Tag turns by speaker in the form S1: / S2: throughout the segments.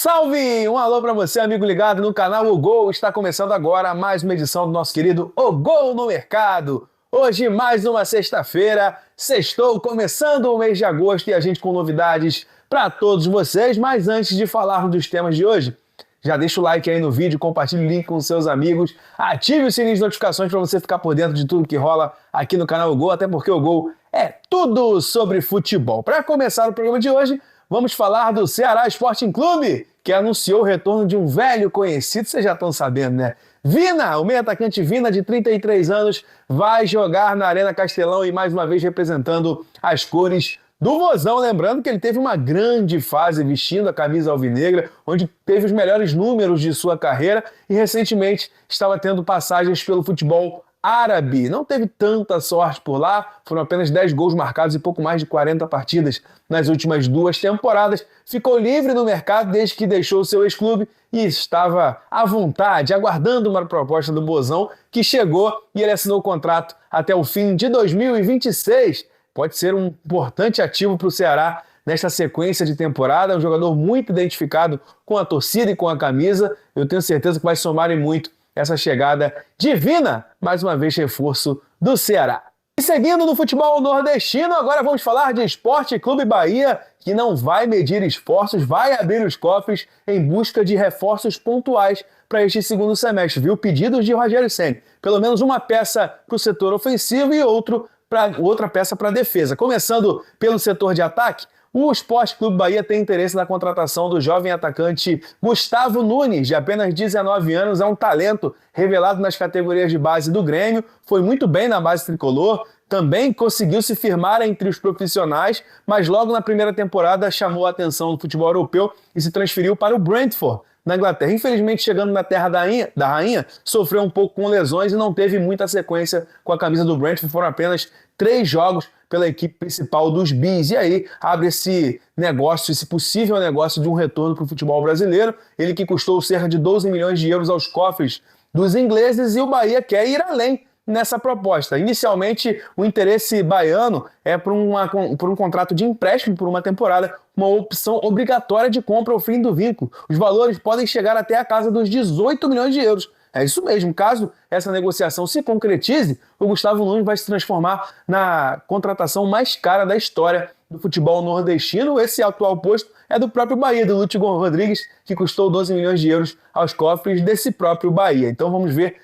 S1: Salve! Um alô para você, amigo ligado no canal O Gol. Está começando agora mais uma edição do nosso querido O Gol no Mercado. Hoje, mais uma sexta-feira, sextou, começando o mês de agosto e a gente com novidades para todos vocês. Mas antes de falar dos temas de hoje, já deixa o like aí no vídeo, compartilhe o link com seus amigos, ative o sininho de notificações para você ficar por dentro de tudo que rola aqui no canal O Gol, até porque o Gol é tudo sobre futebol. Para começar o programa de hoje, vamos falar do Ceará Sporting Clube, que anunciou o retorno de um velho conhecido, vocês já estão sabendo, né? Vina, o meio atacante Vina, de 33 anos, vai jogar na Arena Castelão e mais uma vez representando as cores do Vozão. Lembrando que ele teve uma grande fase vestindo a camisa alvinegra, onde teve os melhores números de sua carreira e recentemente estava tendo passagens pelo futebol árabe. Não teve tanta sorte por lá, foram apenas 10 gols marcados e pouco mais de 40 partidas nas últimas 2 temporadas. Ficou livre no mercado desde que deixou o seu ex-clube e estava à vontade, aguardando uma proposta do Bozão, que chegou e ele assinou o contrato até o fim de 2026. Pode ser um importante ativo para o Ceará nesta sequência de temporada. É um jogador muito identificado com a torcida e com a camisa. Eu tenho certeza que vai somar em muito essa chegada divina, mais uma vez reforço do Ceará. E seguindo no futebol nordestino, agora vamos falar de Sport Clube Bahia, que não vai medir esforços, vai abrir os cofres em busca de reforços pontuais para este segundo semestre, viu? Pedidos de Rogério Ceni. Pelo menos uma peça para o setor ofensivo e outra peça para a defesa. Começando pelo setor de ataque, o Sport Clube Bahia tem interesse na contratação do jovem atacante Gustavo Nunes, de apenas 19 anos, é um talento revelado nas categorias de base do Grêmio, foi muito bem na base tricolor, também conseguiu se firmar entre os profissionais, mas logo na primeira temporada chamou a atenção do futebol europeu e se transferiu para o Brentford, na Inglaterra. Infelizmente, chegando na terra da rainha, sofreu um pouco com lesões e não teve muita sequência com a camisa do Brentford, foram apenas 3 jogos pela equipe principal dos Bees. E aí abre esse negócio, esse possível negócio de um retorno para o futebol brasileiro, ele que custou cerca de 12 milhões de euros aos cofres dos ingleses, e o Bahia quer ir além nessa proposta. Inicialmente, o interesse baiano é por um contrato de empréstimo por uma temporada, uma opção obrigatória de compra ao fim do vínculo. Os valores podem chegar até a casa dos 18 milhões de euros. É isso mesmo, caso essa negociação se concretize, o Gustavo Nunes vai se transformar na contratação mais cara da história do futebol nordestino. Esse atual posto é do próprio Bahia, do Lúcio Rodrigues, que custou 12 milhões de euros aos cofres desse próprio Bahia. Então vamos ver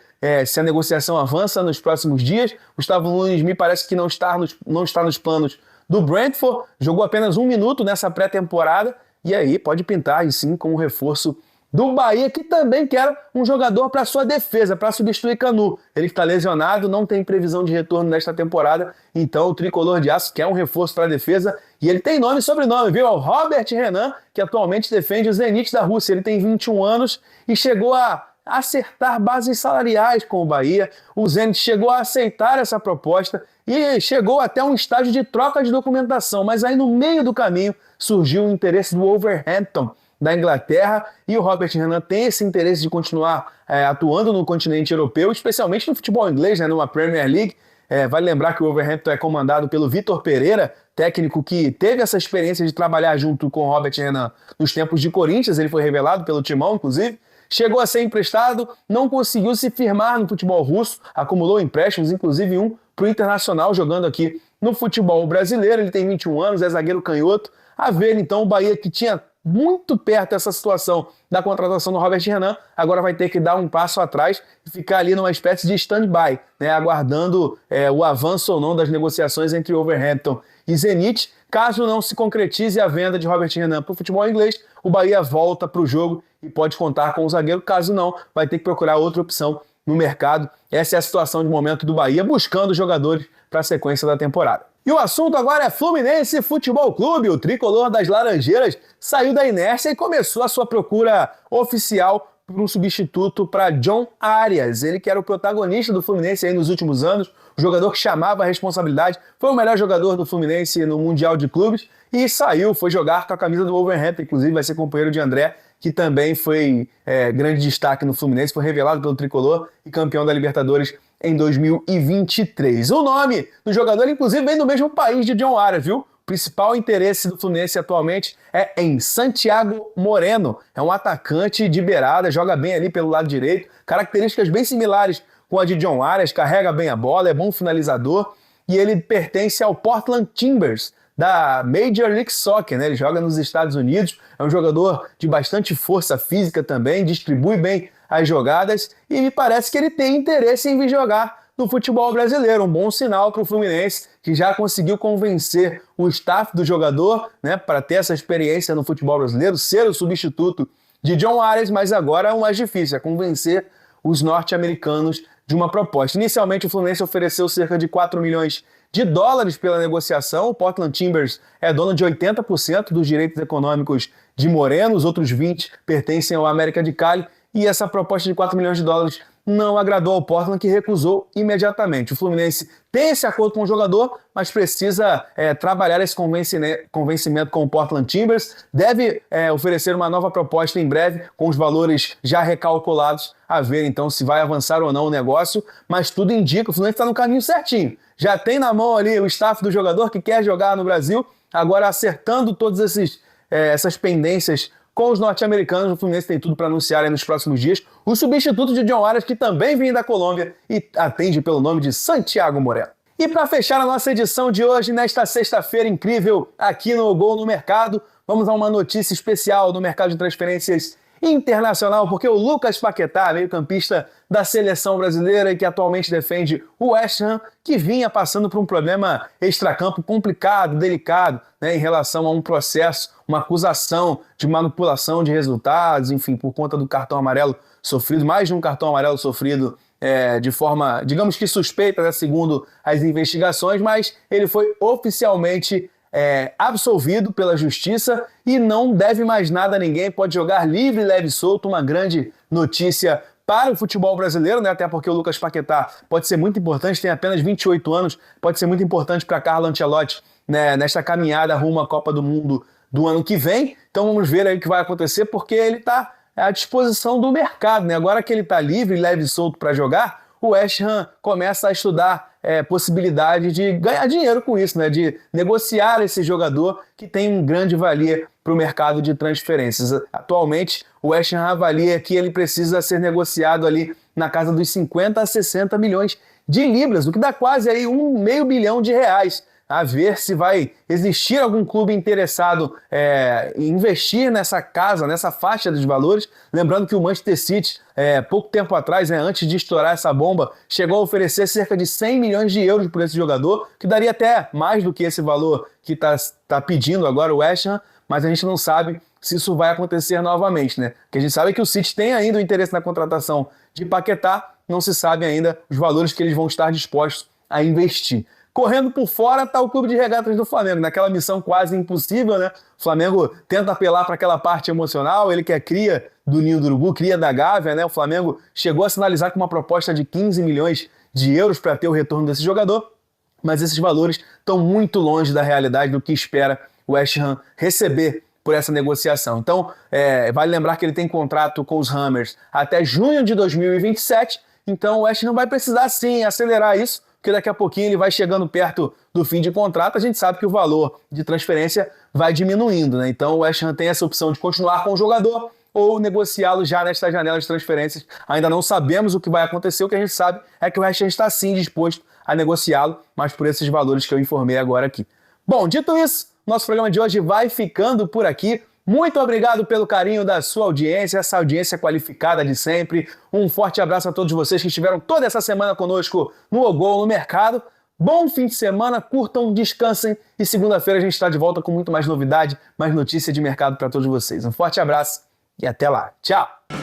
S1: se a negociação avança nos próximos dias. Gustavo Nunes me parece que não está nos planos do Brentford, jogou apenas 1 minuto nessa pré-temporada, e aí pode pintar, e sim, com o reforço do Bahia, que também quer um jogador para sua defesa, para substituir Canu. Ele está lesionado, não tem previsão de retorno nesta temporada, então o tricolor de aço quer um reforço para a defesa, e ele tem nome e sobrenome, viu? É o Robert Renan, que atualmente defende o Zenit da Rússia. Ele tem 21 anos e chegou a acertar bases salariais com o Bahia. O Zenit chegou a aceitar essa proposta e chegou até um estágio de troca de documentação, mas aí no meio do caminho surgiu o interesse do Wolverhampton da Inglaterra, e o Robert Renan tem esse interesse de continuar atuando no continente europeu, especialmente no futebol inglês, né, numa Premier League. Vale lembrar que o Wolverhampton é comandado pelo Vitor Pereira, técnico que teve essa experiência de trabalhar junto com o Robert Renan nos tempos de Corinthians. Ele foi revelado pelo Timão, inclusive. Chegou a ser emprestado, não conseguiu se firmar no futebol russo, acumulou empréstimos, inclusive um para o Internacional, jogando aqui no futebol brasileiro. Ele tem 21 anos, é zagueiro canhoto. A ver, então, o Bahia, que tinha muito perto essa situação da contratação do Robert Renan, agora vai ter que dar um passo atrás e ficar ali numa espécie de stand-by, né, aguardando o avanço ou não das negociações entre Wolverhampton e Zenit. Caso não se concretize a venda de Robert Renan para o futebol inglês, o Bahia volta para o jogo e pode contar com o zagueiro. Caso não, vai ter que procurar outra opção no mercado. Essa é a situação de momento do Bahia, buscando jogadores para a sequência da temporada. E o assunto agora é Fluminense Futebol Clube. O tricolor das Laranjeiras saiu da inércia e começou a sua procura oficial por um substituto para John Arias. Ele que era o protagonista do Fluminense aí nos últimos anos, o jogador que chamava a responsabilidade, foi o melhor jogador do Fluminense no Mundial de Clubes e saiu, foi jogar com a camisa do Wolverhampton, inclusive vai ser companheiro de André, que também foi grande destaque no Fluminense, foi revelado pelo tricolor e campeão da Libertadores em 2023. O nome do jogador, inclusive, vem do mesmo país de John Arias, viu? O principal interesse do Fluminense atualmente é em Santiago Moreno. É um atacante de beirada, joga bem ali pelo lado direito, características bem similares com a de John Arias, carrega bem a bola, é bom finalizador e ele pertence ao Portland Timbers, da Major League Soccer, né? Ele joga nos Estados Unidos, é um jogador de bastante força física também, distribui bem as jogadas e me parece que ele tem interesse em vir jogar no futebol brasileiro. Um bom sinal para o Fluminense, que já conseguiu convencer o staff do jogador, né, para ter essa experiência no futebol brasileiro, ser o substituto de John Arias, mas agora é o mais difícil, é convencer os norte-americanos de uma proposta. Inicialmente o Fluminense ofereceu cerca de 4 milhões de dólares pela negociação. O Portland Timbers é dono de 80% dos direitos econômicos de Moreno, os outros 20% pertencem ao América de Cali, e essa proposta de 4 milhões de dólares não agradou ao Portland, que recusou imediatamente. O Fluminense tem esse acordo com o jogador, mas precisa trabalhar esse convencimento com o Portland Timbers. Deve oferecer uma nova proposta em breve, com os valores já recalculados, a ver então se vai avançar ou não o negócio, mas tudo indica, o Fluminense está no caminho certinho. Já tem na mão ali o staff do jogador que quer jogar no Brasil, agora acertando todas essas pendências com os norte-americanos. O Fluminense tem tudo para anunciar aí nos próximos dias o substituto de John Arias, que também vem da Colômbia e atende pelo nome de Santiago Moreno. E para fechar a nossa edição de hoje, nesta sexta-feira incrível aqui no Gol no Mercado, vamos a uma notícia especial no mercado de transferências internacional, porque o Lucas Paquetá, meio-campista da seleção brasileira e que atualmente defende o West Ham, que vinha passando por um problema extracampo complicado, delicado, né, em relação a um processo, uma acusação de manipulação de resultados, enfim, por conta do cartão amarelo sofrido, mais de um cartão amarelo sofrido de forma, digamos que suspeita, né, segundo as investigações, mas ele foi oficialmente absolvido pela justiça e não deve mais nada a ninguém, pode jogar livre, leve e solto. Uma grande notícia para o futebol brasileiro, né? Até porque o Lucas Paquetá pode ser muito importante, tem apenas 28 anos, pode ser muito importante para Carlo Ancelotti, né, nesta caminhada rumo à Copa do Mundo do ano que vem. Então vamos ver aí o que vai acontecer, porque ele está à disposição do mercado, né? Agora que ele está livre, leve e solto para jogar, o West Ham começa a estudar possibilidade de ganhar dinheiro com isso, né? De negociar esse jogador que tem um grande valia para o mercado de transferências. Atualmente, o West Ham avalia que ele precisa ser negociado ali na casa dos 50 a 60 milhões de libras, o que dá quase aí R$500 milhão. A ver se vai existir algum clube interessado em investir nessa casa, nessa faixa dos valores. Lembrando que o Manchester City, pouco tempo atrás, antes de estourar essa bomba, chegou a oferecer cerca de 100 milhões de euros por esse jogador, que daria até mais do que esse valor que tá pedindo agora o West Ham, mas a gente não sabe se isso vai acontecer novamente, né? Porque a gente sabe que o City tem ainda o interesse na contratação de Paquetá, não se sabe ainda os valores que eles vão estar dispostos a investir. Correndo por fora está o Clube de Regatas do Flamengo, naquela missão quase impossível, né? O Flamengo tenta apelar para aquela parte emocional, ele que é cria do Ninho do Urubu, cria da Gávea, né? O Flamengo chegou a sinalizar com uma proposta de 15 milhões de euros para ter o retorno desse jogador, mas esses valores estão muito longe da realidade do que espera o West Ham receber por essa negociação. Então, vale lembrar que ele tem contrato com os Hammers até junho de 2027, então o West Ham vai precisar sim acelerar isso, porque daqui a pouquinho ele vai chegando perto do fim de contrato, a gente sabe que o valor de transferência vai diminuindo, né? Então o West Ham tem essa opção de continuar com o jogador ou negociá-lo já nesta janela de transferências. Ainda não sabemos o que vai acontecer, o que a gente sabe é que o West Ham está sim disposto a negociá-lo, mas por esses valores que eu informei agora aqui. Bom, dito isso, nosso programa de hoje vai ficando por aqui. Muito obrigado pelo carinho da sua audiência, essa audiência qualificada de sempre. Um forte abraço a todos vocês que estiveram toda essa semana conosco no O Gol no Mercado. Bom fim de semana, curtam, descansem e segunda-feira a gente está de volta com muito mais novidade, mais notícia de mercado para todos vocês. Um forte abraço e até lá. Tchau!